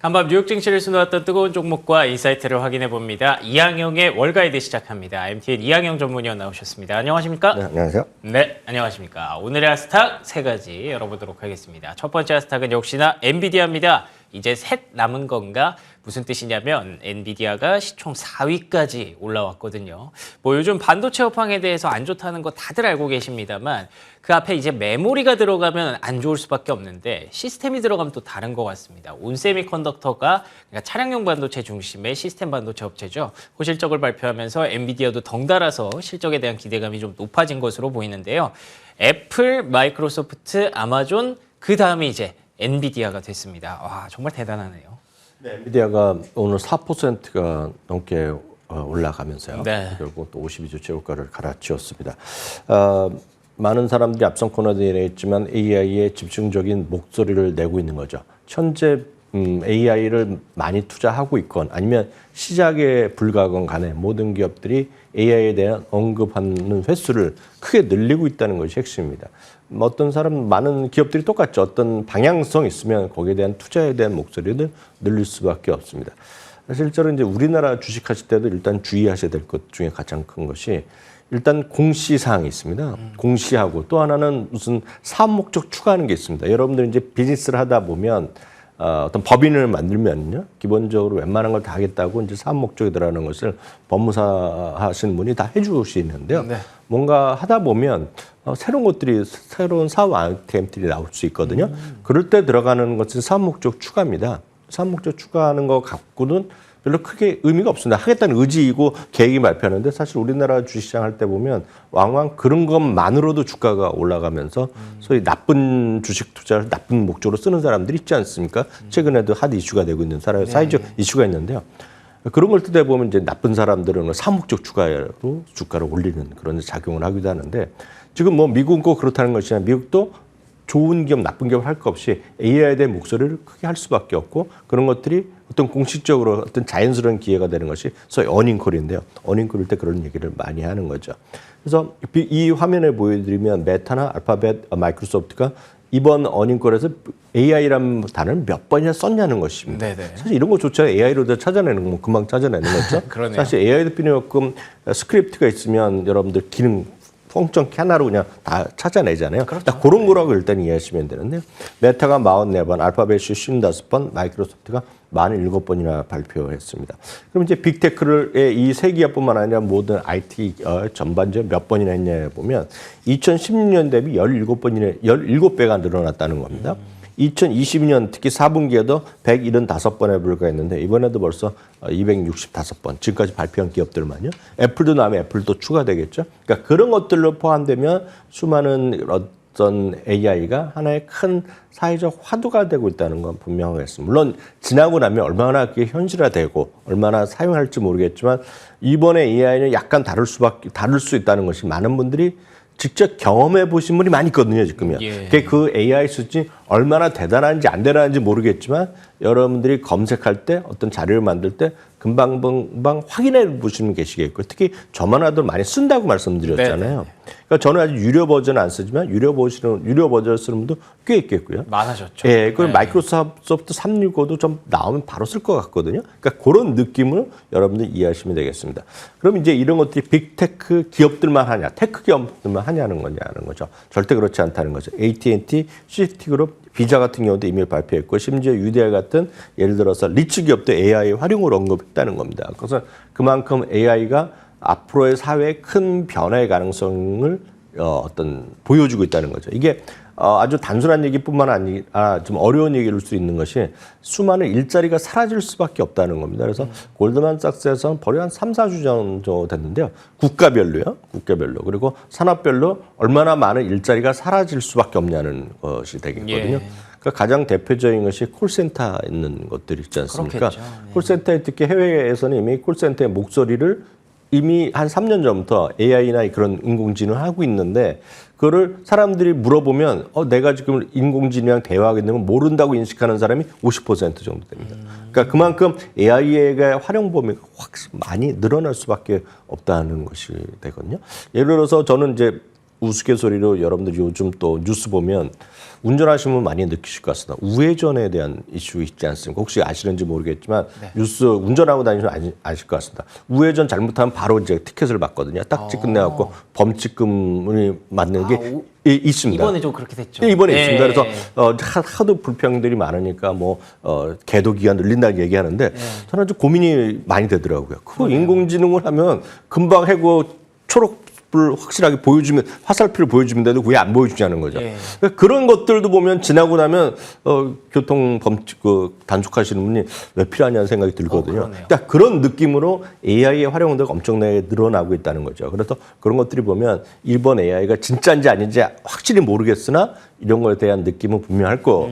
간밤 뉴욕 증시를 수놓았던 뜨거운 종목과 인사이트를 확인해 봅니다. 이항영의 월가이드 시작합니다. MTN 이항영 전문위원 나오셨습니다. 안녕하십니까? 네, 안녕하세요. 네, 안녕하십니까? 오늘의 아스탁 세 가지 열어보도록 하겠습니다. 첫 번째 아스탁은 역시나 엔비디아입니다. 이제 셋 남은 건가? 무슨 뜻이냐면 엔비디아가 시총 4위까지 올라왔거든요. 뭐 요즘 반도체 업황에 대해서 안 좋다는 거 다들 알고 계십니다만 그 앞에 이제 메모리가 들어가면 안 좋을 수밖에 없는데 시스템이 들어가면 또 다른 것 같습니다. 온세미컨덕터가 그러니까 차량용 반도체 중심의 시스템 반도체 업체죠. 호실적을 발표하면서 엔비디아도 덩달아서 실적에 대한 기대감이 좀 높아진 것으로 보이는데요. 애플, 마이크로소프트, 아마존 그 다음이 이제 엔비디아가 됐습니다. 와, 정말 대단하네요. 네, 엔비디아가 오늘 4%가 넘게 올라가면서요. 네. 결국 또 52주 최고가를 갈아치웠습니다. 많은 사람들이 앞선 코너도 얘기했지만 AI에 집중적인 목소리를 내고 있는 거죠. 현재 AI를 많이 투자하고 있건 아니면 시작에 불과하건 간에 모든 기업들이 AI에 대한 언급하는 횟수를 크게 늘리고 있다는 것이 핵심입니다. 어떤 사람, 많은 기업들이 똑같죠. 어떤 방향성이 있으면 거기에 대한 투자에 대한 목소리를 늘릴 수밖에 없습니다. 실제로 이제 우리나라 주식하실 때도 일단 주의하셔야 될 것 중에 가장 큰 것이 일단 공시사항이 있습니다. 공시하고 또 하나는 무슨 사업 목적 추가하는 게 있습니다. 여러분들 이제 비즈니스를 하다 보면 어떤 법인을 만들면요, 기본적으로 웬만한 걸 다 하겠다고 이제 사업 목적에 들어가는 것을 법무사 하시는 분이 다 해주시는데요. 네. 뭔가 하다 보면 새로운 것들이, 새로운 사업 아이템들이 나올 수 있거든요. 그럴 때 들어가는 것은 사업 목적 추가입니다. 사업 목적 추가하는 거 갖고는 별로 크게 의미가 없습니다. 하겠다는 의지이고 계획이 발표하는데 사실 우리나라 주식시장 할 때 보면 왕왕 그런 것만으로도 주가가 올라가면서 소위 나쁜 주식 투자를 나쁜 목적으로 쓰는 사람들이 있지 않습니까? 최근에도 핫 이슈가 되고 있는 사회적 이슈가 있는데요. 그런 걸 뜨다 보면 이제 나쁜 사람들은 사목적 추가로 주가를 올리는 그런 작용을 하기도 하는데 지금 뭐 미국은 꼭 그렇다는 것이 아니라 미국도 좋은 기업, 나쁜 기업 할 것 없이 AI에 대한 목소리를 크게 할 수밖에 없고 그런 것들이 어떤 공식적으로 어떤 자연스러운 기회가 되는 것이 소위 어닝콜인데요. 어닝콜일 때 그런 얘기를 많이 하는 거죠. 그래서 이 화면을 보여드리면 메타나 알파벳, 마이크로소프트가 이번 어닝콜에서 AI라는 단어를 몇 번이나 썼냐는 것입니다. 네네. 사실 이런 거조차 AI로 찾아내는 거 금방 찾아내는 거죠. 사실 AI도 필요 없고 스크립트가 있으면 여러분들 기능 펑션 하나로 그냥 다 찾아내잖아요. 그렇죠. 딱 그런 거라고 일단 이해하시면 되는데요. 메타가 44번, 알파벳이 55번, 마이크로소프트가 47번이나 발표했습니다. 그럼 이제 빅테크를 이 세 기업뿐만 아니라 모든 IT 전반적으로 몇 번이나 했냐 보면 2016년 대비 17배가 늘어났다는 겁니다. 2022년 특히 4분기에도 175번에 불과했는데 이번에도 벌써 265번, 지금까지 발표한 기업들만요. 애플도 나면 애플도 추가되겠죠. 그러니까 그런 것들로 포함되면 수많은 어떤 AI가 하나의 큰 사회적 화두가 되고 있다는 건 분명하겠습니다. 물론 지나고 나면 얼마나 그게 현실화되고 얼마나 사용할지 모르겠지만 이번에 AI는 약간 다를 수 있다는 것이 많은 분들이 직접 경험해 보신 분이 많이 있거든요, 지금요. 예. 그 AI 수준이 얼마나 대단한지 안 대단한지 모르겠지만 여러분들이 검색할 때 어떤 자료를 만들 때 금방 확인해 보시는 계시겠고 특히 저만 하도 많이 쓴다고 말씀드렸잖아요. 네네. 그러니까 저는 아직 유료 버전 안 쓰지만 유료 버전 쓰는 분도 꽤 있겠고요. 많아졌죠. 예, 그 마이크로소프트 365도 좀 나오면 바로 쓸 것 같거든요. 그러니까 그런 느낌을 여러분들 이해하시면 되겠습니다. 그럼 이제 이런 것들이 빅테크 기업들만 하냐, 테크 기업들만 하냐는 거죠. 절대 그렇지 않다는 거죠. AT&T, 시티그룹, 비자 같은 경우도 이미 발표했고 심지어 UDL 같은 예를 들어서 리츠 기업도 AI 활용을 언급했다는 겁니다. 그래서 그만큼 AI가 앞으로의 사회에 큰 변화의 가능성을 보여주고 있다는 거죠. 이게 아주 단순한 얘기뿐만 아니라 좀 어려운 얘기일 수 있는 것이 수많은 일자리가 사라질 수밖에 없다는 겁니다. 그래서 골드만삭스에서는 거의 한 3, 4주 정도 됐는데요. 국가별로요. 그리고 산업별로 얼마나 많은 일자리가 사라질 수밖에 없냐는 것이 되겠거든요. 예. 그러니까 가장 대표적인 것이 콜센터 있는 것들이 있지 않습니까? 예. 콜센터에 특히 해외에서는 이미 콜센터의 목소리를 이미 한 3년 전부터 AI나 그런 인공지능을 하고 있는데 그거를 사람들이 물어보면 내가 지금 인공지능이랑 대화하고 있는 건 모른다고 인식하는 사람이 50% 정도 됩니다. 그러니까 그만큼 AI의 활용 범위가 확 많이 늘어날 수밖에 없다는 것이 되거든요. 예를 들어서 저는 이제 우스갯소리로 여러분들이 요즘 또 뉴스 보면 운전하시면 많이 느끼실 것 같습니다. 우회전에 대한 이슈 있지 않습니까? 혹시 아시는지 모르겠지만 뉴스 운전하고 다니시면 아실 것 같습니다. 우회전 잘못하면 바로 이제 티켓을 받거든요. 딱지 끝내갖고 범칙금을 맞는 게 있습니다. 이번에 좀 그렇게 됐죠. 이번에 있습니다. 그래서 하도 불평들이 많으니까 계도 기간 늘린다는 얘기하는데 저는 좀 고민이 많이 되더라고요. 그거 인공지능을 하면 금방 해고 초록불 확실하게 보여주면 화살표를 보여주면 되는데 왜 안 보여주냐는 거죠. 그러니까 그런 것들도 보면 지나고 나면 교통 범칙 단속하시는 분이 왜 필요하냐는 생각이 들거든요. 그러니까 그런 느낌으로 AI의 활용도가 엄청나게 늘어나고 있다는 거죠. 그래서 그런 것들이 보면 일본 AI가 진짜인지 아닌지 확실히 모르겠으나 이런 거에 대한 느낌은 분명할 거.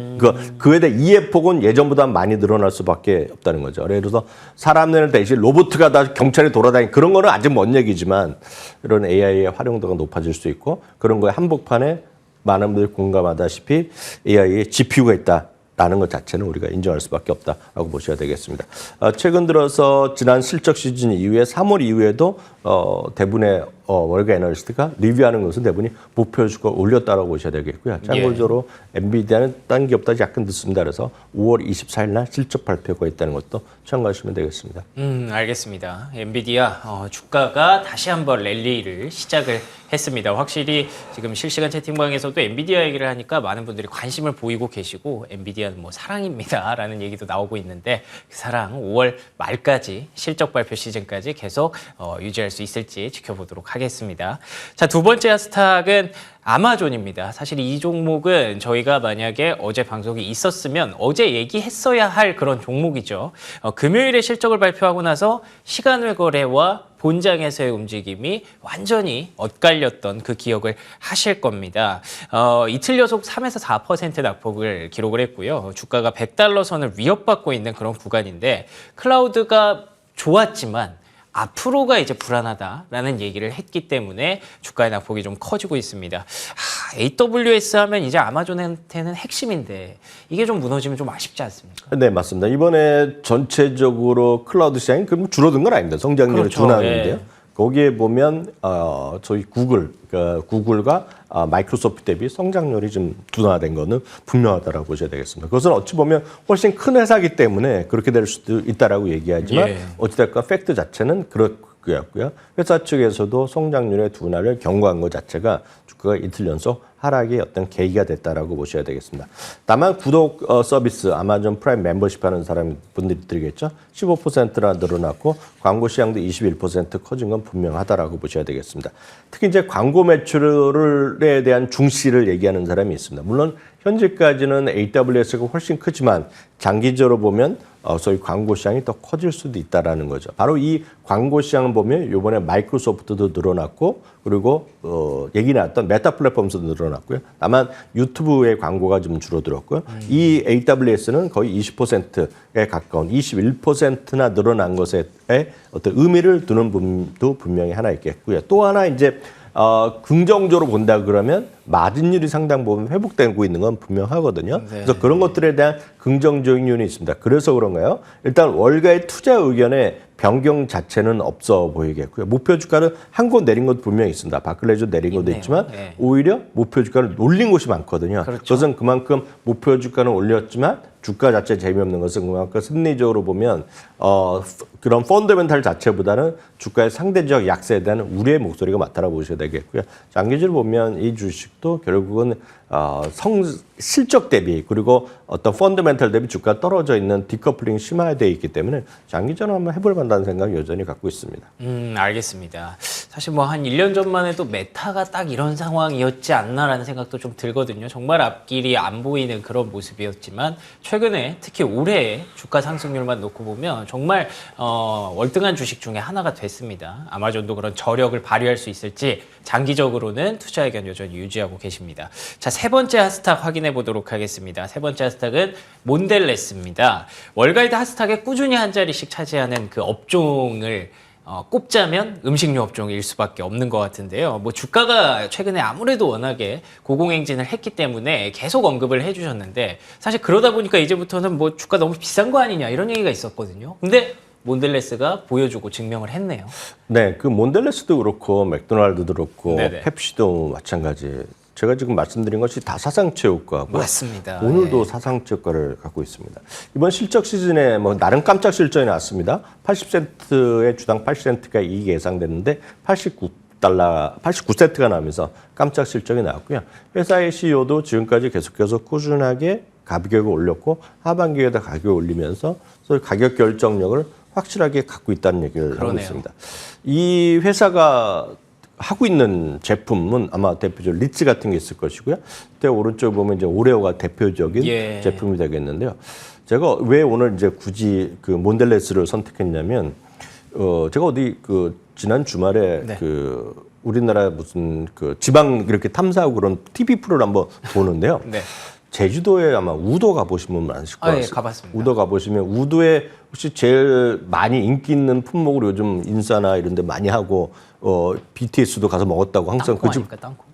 그에 대한 이해폭은 예전보다 많이 늘어날 수밖에 없다는 거죠. 그래서 사람들 대신 로봇가 다 경찰이 돌아다니는 그런 거는 아직 먼 얘기지만 이런 AI의 활용도가 높아질 수 있고 그런 거에 한복판에 많은 분들이 공감하다시피 AI에 GPU가 있다라는 것 자체는 우리가 인정할 수밖에 없다라고 보셔야 되겠습니다. 최근 들어서 지난 실적 시즌 이후에 3월 이후에도 대부분의 월가 애널리스트가 리뷰하는 것은 대부분이 목표 주가 올렸다라고 보셔야 되겠고요. 참고적으로 엔비디아는 딴 기업보다 약간 늦습니다. 그래서 5월 24일 날 실적 발표가 있다는 것도 참고하시면 되겠습니다. 알겠습니다. 엔비디아 주가가 다시 한번 랠리를 시작을 했습니다. 확실히 지금 실시간 채팅방에서도 엔비디아 얘기를 하니까 많은 분들이 관심을 보이고 계시고 엔비디아는 뭐 사랑입니다라는 얘기도 나오고 있는데 그 사랑 5월 말까지 실적 발표 시즌까지 계속 유지할 수 있을지 지켜보도록 하겠습니다. 자, 두 번째 핫스탁은 아마존입니다. 사실 이 종목은 저희가 만약에 어제 방송이 있었으면 어제 얘기했어야 할 그런 종목이죠. 금요일에 실적을 발표하고 나서 시간외 거래와 본장에서의 움직임이 완전히 엇갈렸던 그 기억을 하실 겁니다. 이틀 연속 3에서 4% 낙폭을 기록을 했고요. 주가가 100달러 선을 위협받고 있는 그런 구간인데 클라우드가 좋았지만 앞으로가 이제 불안하다라는 얘기를 했기 때문에 주가의 낙폭이 좀 커지고 있습니다. AWS 하면 이제 아마존한테는 핵심인데 이게 좀 무너지면 좀 아쉽지 않습니까? 네, 맞습니다. 이번에 전체적으로 클라우드 시장이 그럼 줄어든 건 아닙니다. 성장률이 둔화하는데요. 거기에 보면 저희 구글과 마이크로소프트 대비 성장률이 좀 둔화된 거는 분명하다라고 보셔야 되겠습니다. 그것은 어찌 보면 훨씬 큰 회사이기 때문에 그렇게 될 수도 있다라고 얘기하지만 어찌됐건 팩트 자체는 그렇고요. 회사 측에서도 성장률의 둔화를 경고한 것 자체가 주가가 이틀 연속 하락의 어떤 계기가 됐다라고 보셔야 되겠습니다. 다만 구독 서비스 아마존 프라임 멤버십 하는 분들이겠죠. 15%나 늘어났고 광고 시장도 21% 커진 건 분명하다라고 보셔야 되겠습니다. 특히 이제 광고 매출에 대한 중시를 얘기하는 사람이 있습니다. 물론 현재까지는 AWS가 훨씬 크지만 장기적으로 보면 소위 광고 시장이 더 커질 수도 있다라는 거죠. 바로 이 광고 시장을 보면 이번에 마이크로소프트도 늘어났고 그리고 얘기 나왔던 메타 플랫폼도 늘어났고요. 다만 유튜브의 광고가 좀 줄어들었고요. 이 AWS는 거의 20%에 가까운 21%나 늘어난 것에 어떤 의미를 두는 부분도 분명히 하나 있겠고요. 또 하나 이제 긍정적으로 본다 그러면 마진율이 상당 부분 회복되고 있는 건 분명하거든요. 그래서 그런 것들에 대한 긍정적인 요인이 있습니다. 그래서 그런가요? 일단 월가의 투자 의견에 변경 자체는 없어 보이겠고요. 목표 주가를 한 곳 내린 것도 분명히 있습니다. 바클레이즈 내린 것도 있지만 오히려 목표 주가를 올린 곳이 많거든요. 그것은 그만큼 목표 주가는 올렸지만 주가 자체 재미없는 것은 그만큼 심리적으로 보면 그런 펀더멘탈 자체보다는 주가의 상대적 약세에 대한 우려의 목소리가 맞다라고 보셔야 되겠고요. 장기적으로 보면 이 주식도 결국은 실적 대비 그리고 어떤 펀더멘탈 대비 주가가 떨어져 있는 디커플링이 심화되어 있기 때문에 장기적으로 한번 해볼 만한 생각 여전히 갖고 있습니다. 알겠습니다. 사실 뭐 한 1년 전만 해도 메타가 딱 이런 상황이었지 않나라는 생각도 좀 들거든요. 정말 앞길이 안 보이는 그런 모습이었지만 최근에 특히 올해의 주가 상승률만 놓고 보면 정말 월등한 주식 중에 하나가 됐습니다. 아마존도 그런 저력을 발휘할 수 있을지 장기적으로는 투자 의견 여전히 유지하고 계십니다. 자, 세 번째 핫스탁 확인해 보도록 하겠습니다. 세 번째 핫스탁은 몬델레스입니다. 월가이드 핫스탁에 꾸준히 한 자리씩 차지하는 그 업종을 꼽자면 음식료 업종일 수밖에 없는 것 같은데요. 뭐 주가가 최근에 아무래도 워낙에 고공행진을 했기 때문에 계속 언급을 해주셨는데 사실 그러다 보니까 이제부터는 뭐 주가 너무 비싼 거 아니냐 이런 얘기가 있었거든요. 근데 몬델레스가 보여주고 증명을 했네요. 네, 그 몬델레스도 그렇고 맥도날드도 그렇고 네네. 펩시도 마찬가지. 제가 지금 말씀드린 것이 다 사상체육과고 맞습니다. 오늘도 사상체육과를 갖고 있습니다. 이번 실적 시즌에 뭐 나름 깜짝 실적이 나왔습니다. 80센트의 주당 8센트가 이익이 예상됐는데 89센트가 나오면서 깜짝 실적이 나왔고요. 회사의 CEO도 지금까지 계속해서 꾸준하게 가격을 올렸고 하반기에도 가격을 올리면서 소위 가격 결정력을 확실하게 갖고 있다는 얘기를 하고 그러네요. 있습니다. 이 회사가 하고 있는 제품은 아마 대표적으로 리츠 같은 게 있을 것이고요. 그때 오른쪽 보면 이제 오레오가 대표적인 예. 제품이 되겠는데요. 제가 왜 오늘 이제 굳이 그 몬델레스를 선택했냐면, 제가 어디 그 지난 주말에 네. 그 우리나라 무슨 그 지방 이렇게 탐사하고 그런 TV 프로를 한번 보는데요. 네. 제주도에 아마 우도 가보신 분 많으실 것 아, 예, 같습니다. 가봤습니다. 우도 가보시면 우도에 혹시 제일 많이 인기 있는 품목으로 요즘 인싸나 이런 데 많이 하고 BTS도 가서 먹었다고 항상 땅콩 그 집 아닙니까, 땅콩?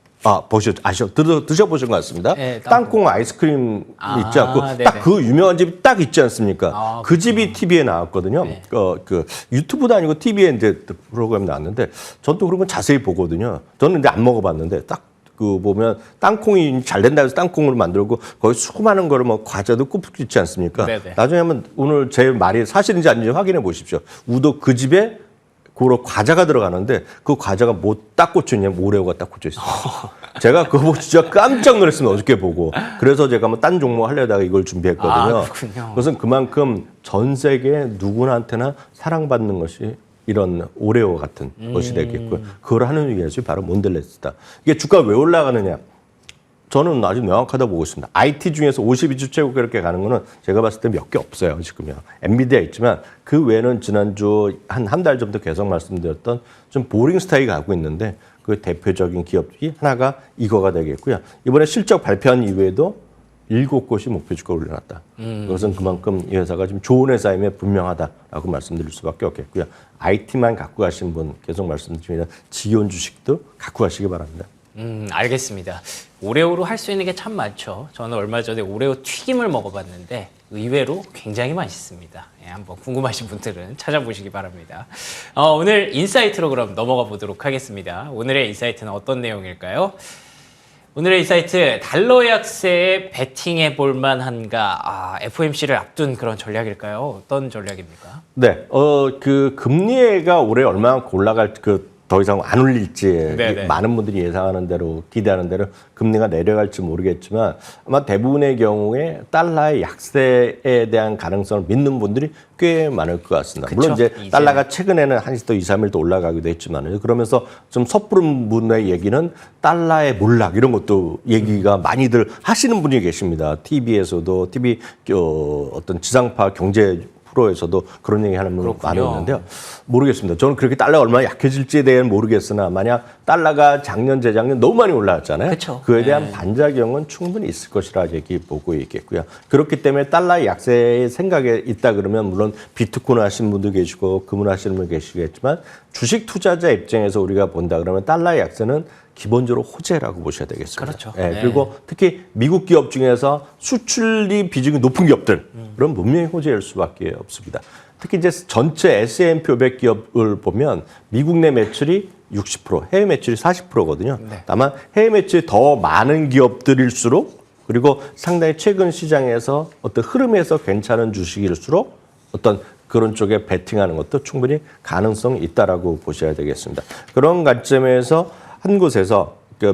드셔보신 것 같습니다. 네, 땅콩 아이스크림 있지 않고 네네. 딱 그 유명한 집이 딱 있지 않습니까? 아, 그 집이 TV에 나왔거든요. 네. 그 유튜브도 아니고 TV에 이제 프로그램 나왔는데 전 또 그런 건 자세히 보거든요. 저는 근데 안 먹어봤는데 딱 그 보면 땅콩이 잘 된다 해서 땅콩으로 만들고 거기 수많은 거를 뭐 과자도 굽고 있지 않습니까? 네네. 나중에 한번 오늘 제 말이 사실인지 아닌지 확인해 보십시오. 우도 그 집에 그런 과자가 들어가는데 그 과자가 뭐 딱 꽂혀 있냐면 오레오가 딱 꽂혀 있어요. 제가 그거 보고 진짜 깜짝 놀랐습니다. 어저께 보고. 그래서 제가 뭐 딴 종목 하려다가 이걸 준비했거든요. 아, 그렇군요. 그것은 그만큼 전 세계 누구나한테나 사랑받는 것이 이런 오레오 같은 것이 되겠고요. 그걸 하는 위에서 바로 몬델레스다. 이게 주가가 왜 올라가느냐? 저는 아주 명확하다고 보고 있습니다. IT 중에서 52주 최고 이렇게 가는 거는 제가 봤을 때 몇 개 없어요, 지금요. 엔비디아 있지만 그 외에는 지난주 한 달 전부터 계속 말씀드렸던 좀 보링 스타일이 가고 있는데 그 대표적인 기업이 하나가 이거가 되겠고요. 이번에 실적 발표한 이후에도 7곳이 목표 주가를 올려놨다. 그것은 그만큼 이 회사가 지금 좋은 회사임에 분명하다라고 말씀드릴 수밖에 없겠고요. IT만 갖고 가신 분 계속 말씀드리면 지원 주식도 갖고 가시기 바랍니다. 알겠습니다. 오레오로 할 수 있는 게 참 많죠. 저는 얼마 전에 오레오 튀김을 먹어봤는데 의외로 굉장히 맛있습니다. 예, 한번 궁금하신 분들은 찾아보시기 바랍니다. 오늘 인사이트로 그럼 넘어가 보도록 하겠습니다. 오늘의 인사이트는 어떤 내용일까요? 오늘의 인사이트, 달러 약세에 베팅해 볼 만한가? FOMC를 앞둔 그런 전략일까요? 어떤 전략입니까? 네, 그 금리가 올해 얼마나 올라갈 더 이상 안 올릴지 네네. 많은 분들이 예상하는 대로 기대하는 대로 금리가 내려갈지 모르겠지만 아마 대부분의 경우에 달러의 약세에 대한 가능성을 믿는 분들이 꽤 많을 것 같습니다. 그쵸? 물론 이제 이제는. 달러가 최근에는 한시 또 2, 3일 또 올라가기도 했지만 그러면서 좀 섣부른 분의 얘기는 달러의 몰락 이런 것도 얘기가 많이들 하시는 분이 계십니다. TV에서도 TV 어떤 지상파 경제 프로에서도 그런 얘기 하는 분이 많이 있는데요. 모르겠습니다. 저는 그렇게 달러가 얼마나 약해질지에 대해서는 모르겠으나 만약 달러가 작년, 재작년 너무 많이 올라왔잖아요. 그쵸. 그에 대한 반작용은 충분히 있을 것이라 얘기 보고 있겠고요. 그렇기 때문에 달러의 약세의 생각에 있다 그러면 물론 비트코인 하시는 분도 계시고 금을 하시는 분 계시겠지만 주식 투자자 입장에서 우리가 본다 그러면 달러의 약세는 기본적으로 호재라고 보셔야 되겠습니다. 그렇죠. 예, 네. 그리고 특히 미국 기업 중에서 수출이 비중이 높은 기업들, 그럼 분명히 호재일 수밖에 없습니다. 특히 이제 전체 S&P 500 기업을 보면 미국 내 매출이 60%, 해외 매출이 40%거든요. 네. 다만 해외 매출이 더 많은 기업들일수록 그리고 상당히 최근 시장에서 어떤 흐름에서 괜찮은 주식일수록 어떤 그런 쪽에 베팅하는 것도 충분히 가능성이 있다라고 보셔야 되겠습니다. 그런 관점에서 한 곳에서 그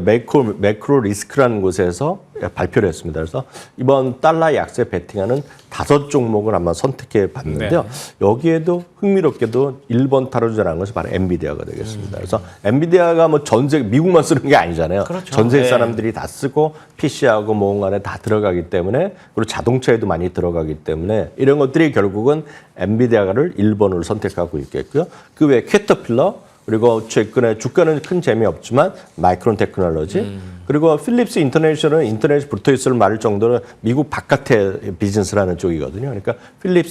매크로 리스크라는 곳에서 발표를 했습니다. 그래서 이번 달러 약세 베팅하는 5종목을 한번 선택해 봤는데요. 여기에도 흥미롭게도 1번 타로즈라는 것이 바로 엔비디아가 되겠습니다. 그래서 엔비디아가 뭐 미국만 쓰는 게 아니잖아요. 그렇죠. 전 세계 네. 사람들이 다 쓰고 PC하고 뭐 안에 다 들어가기 때문에 그리고 자동차에도 많이 들어가기 때문에 이런 것들이 결국은 엔비디아를 1번으로 선택하고 있겠고요. 그 외에 캐터필러 그리고 최근에 주가는 큰 재미없지만 마이크론 테크놀로지 그리고 필립스 인터내셔널은 인터넷에 붙어있을 말일 정도로 미국 바깥의 비즈니스를 하는 쪽이거든요. 그러니까 필립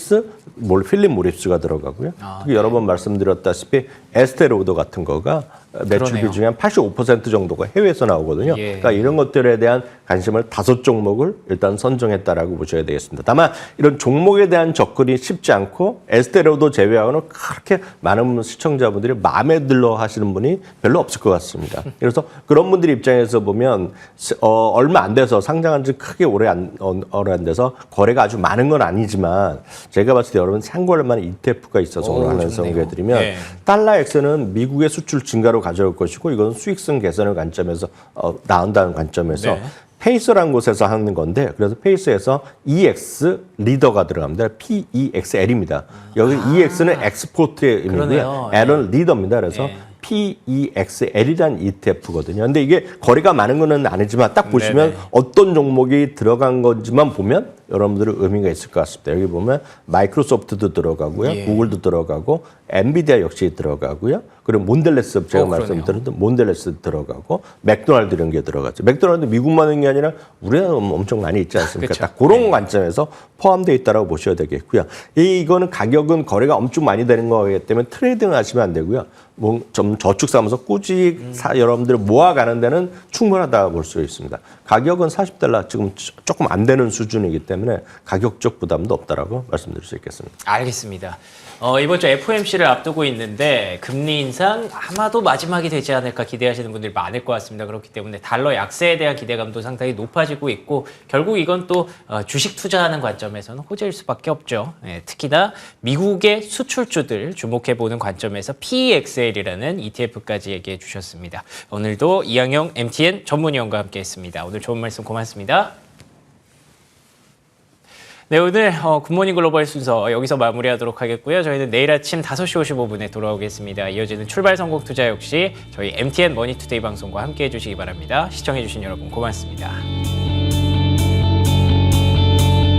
모리스가 들어가고요. 특히 여러 번 말씀드렸다시피 에스테로더 같은 거가 매출비 그러네요. 중에 한 85% 정도가 해외에서 나오거든요. 예. 그러니까 이런 것들에 대한 관심을 5종목을 일단 선정했다라고 보셔야 되겠습니다. 다만 이런 종목에 대한 접근이 쉽지 않고 에스테로도 제외하고는 그렇게 많은 시청자분들이 마음에 들어 하시는 분이 별로 없을 것 같습니다. 그래서 그런 분들 입장에서 보면 얼마 안 돼서 상장한 지 크게 오래 안 돼서 거래가 아주 많은 건 아니지만 제가 봤을 때 여러분 참고할 만한 ETF가 있어서 오늘 하나 소개해드리면 네. 달러 X는 미국의 수출 증가로 가져올 것이고 이건 수익성 개선의 관점에서 나온다는 관점에서 네. 페이스라는 곳에서 하는 건데 그래서 페이스에서 EX 리더가 들어갑니다. PEXL입니다. 여기 EX는 엑스포트의 의미고요. 그러네요. L은 리더입니다. 그래서 네. PEXL이란 ETF거든요. 근데 이게 거래가 많은 건 아니지만 딱 보시면 네네. 어떤 종목이 들어간 건지만 보면 여러분들은 의미가 있을 것 같습니다. 여기 보면 마이크로소프트도 들어가고요. 예. 구글도 들어가고 엔비디아 역시 들어가고요. 그리고 몬델레스 제가 말씀드렸던 몬델레스 들어가고 맥도날드 이런 게 들어가죠. 맥도날드 미국만 있는 게 아니라 우리나라 엄청 많이 있지 않습니까? 그쵸. 딱 그런 관점에서 포함되어 있다고 보셔야 되겠고요. 이거는 가격은 거래가 엄청 많이 되는 거기 때문에 트레이딩 하시면 안 되고요. 뭐 좀 저축사면서 꾸준히 여러분들 모아가는 데는 충분하다고 볼 수 있습니다. 가격은 $40 지금 조금 안 되는 수준이기 때문에 가격적 부담도 없다라고 말씀드릴 수 있겠습니다. 알겠습니다. 이번 주 FOMC를 앞두고 있는데 금리 인상 아마도 마지막이 되지 않을까 기대하시는 분들이 많을 것 같습니다. 그렇기 때문에 달러 약세에 대한 기대감도 상당히 높아지고 있고 결국 이건 또 주식 투자하는 관점에서는 호재일 수밖에 없죠. 예, 특히나 미국의 수출주들 주목해보는 관점에서 PEXL이라는 ETF까지 얘기해 주셨습니다. 오늘도 이항영 MTN 전문위원과 함께했습니다. 오늘 좋은 말씀 고맙습니다. 네, 오늘 굿모닝 글로벌 순서 여기서 마무리하도록 하겠고요. 저희는 내일 아침 5시 55분에 돌아오겠습니다. 이어지는 출발 성공 투자 역시 저희 MTN 머니투데이 방송과 함께해 주시기 바랍니다. 시청해 주신 여러분 고맙습니다.